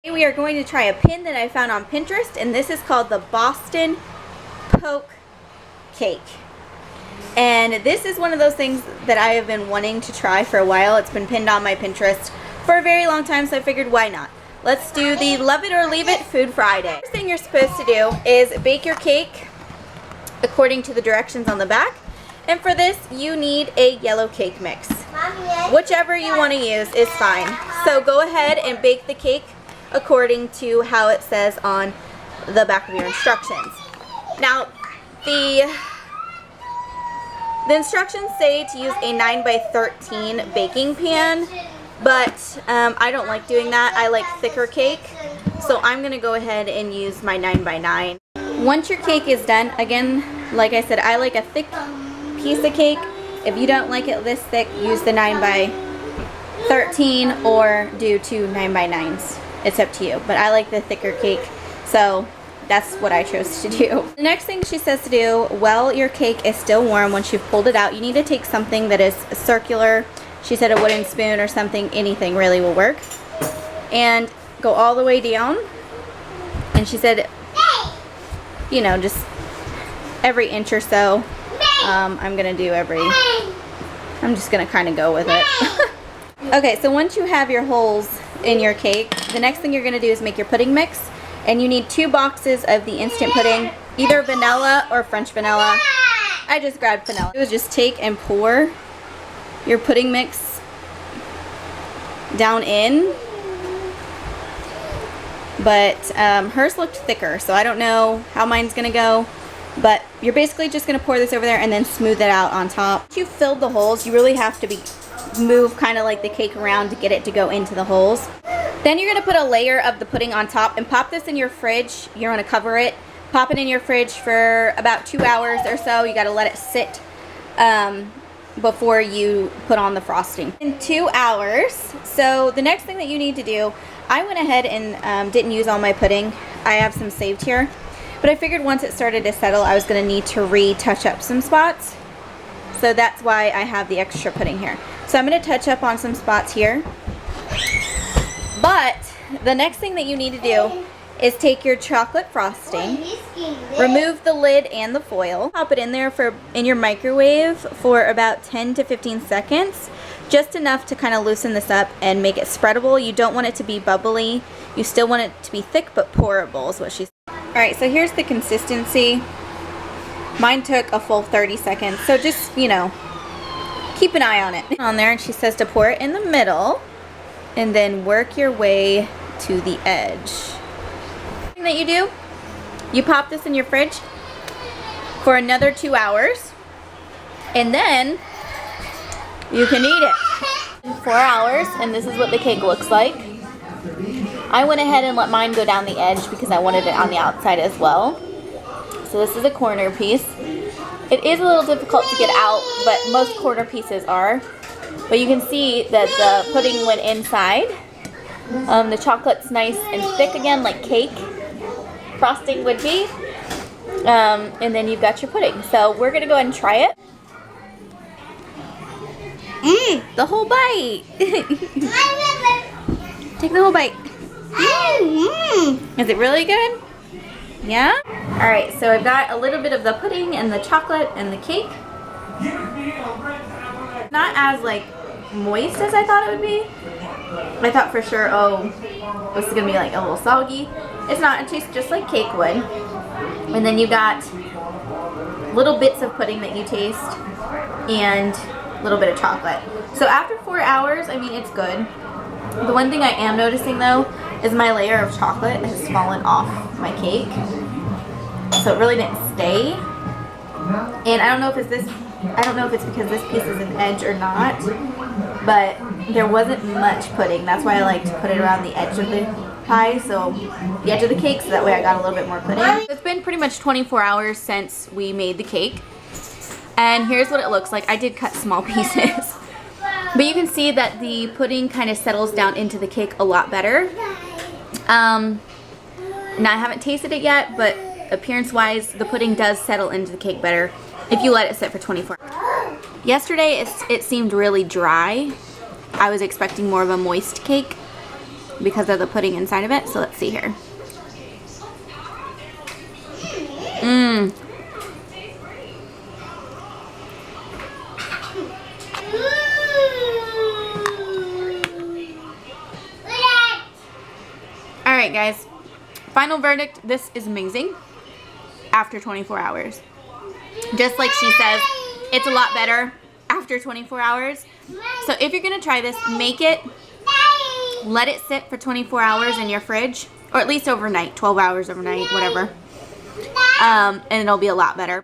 Today we are going to try a pin that I found on Pinterest, and this is called the Boston Poke Cake. And this is one of those things that I have been wanting to try for a while. It's been pinned on my Pinterest for a very long time, so I figured why not. Let's do the Love It or Leave It Food Friday. First thing you're supposed to do is bake your cake according to the directions on the back. And for this, you need a yellow cake mix. Whichever you want to use is fine. So go ahead and bake the cake according to how it says on the back of your instructions. Now, the instructions say to use a 9x13 baking pan, but I don't like doing that. I like thicker cake, so I'm going to go ahead and use my 9x9. Once your cake is done, again, like I said, I like a thick piece of cake. If you don't like it this thick, use the 9x13 or do two 9x9s. It's up to you, but I like the thicker cake, so that's what I chose to do. The next thing she says to do while your cake is still warm, once you've pulled it out, you need to take something that is circular. She said a wooden spoon or something, anything really will work, and go all the way down. And she said, you know, just every inch or so. I'm gonna do I'm just gonna kind of go with it. Okay, so once you have your holes in your cake, the next thing you're gonna do is make your pudding mix. And you need 2 boxes of the instant pudding, either vanilla or French vanilla. I just grabbed vanilla. It was just take and pour your pudding mix down in. But hers looked thicker, so I don't know how mine's gonna go. But you're basically just gonna pour this over there and then smooth it out on top. Once you've filled the holes, you really have to move kind of like the cake around to get it to go into the holes. Then you're gonna put a layer of the pudding on top and pop this in your fridge. You're gonna cover it, pop it in your fridge for about 2 hours or so. You gotta let it sit before you put on the frosting. In 2 hours, so the next thing that you need to do, I went ahead and didn't use all my pudding. I have some saved here, but I figured once it started to settle, I was gonna need to retouch up some spots. So that's why I have the extra pudding here. So I'm gonna touch up on some spots here. But the next thing that you need to do is take your chocolate frosting, remove the lid and the foil, pop it in there in your microwave for about 10 to 15 seconds, just enough to kind of loosen this up and make it spreadable. You don't want it to be bubbly. You still want it to be thick but pourable is what she said. All right, so here's the consistency. Mine took a full 30 seconds, so just, you know, keep an eye on it. On there, and she says to pour it in the middle and then work your way to the edge. The thing that you do, you pop this in your fridge for another 2 hours, and then you can eat it. 4 hours, and this is what the cake looks like. I went ahead and let mine go down the edge because I wanted it on the outside as well. So this is a corner piece. It is a little difficult to get out, but most corner pieces are. But you can see that the pudding went inside. The chocolate's nice and thick again, like cake frosting would be. And then you've got your pudding. So we're gonna go ahead and try it. The whole bite. Take the whole bite. Is it really good? Yeah? Alright, so I've got a little bit of the pudding and the chocolate and the cake. Not as like moist as I thought it would be. I thought for sure, oh, this is gonna be like a little soggy. It's not, it tastes just like cake would. And then you got little bits of pudding that you taste and a little bit of chocolate. So after 4 hours, I mean, it's good. The one thing I am noticing though is my layer of chocolate has fallen off my cake. So it really didn't stay. And I don't know if it's because this piece is an edge or not, but there wasn't much pudding. That's why I like to put it around the edge of the pie, so the edge of the cake, so that way I got a little bit more pudding. It's been pretty much 24 hours since we made the cake, and here's what it looks like. I did cut small pieces, but you can see that the pudding kind of settles down into the cake a lot better. Now I haven't tasted it yet, but appearance-wise, the pudding does settle into the cake better if you let it sit for 24 hours. Yesterday, it seemed really dry. I was expecting more of a moist cake. because of the pudding inside of it. So let's see here. Mmm. Alright guys, final verdict, this is amazing after 24 hours. Just like she says, it's a lot better after 24 hours. So if you're going to try this, make it, let it sit for 24 hours in your fridge, or at least overnight, 12 hours overnight, whatever. And it'll be a lot better.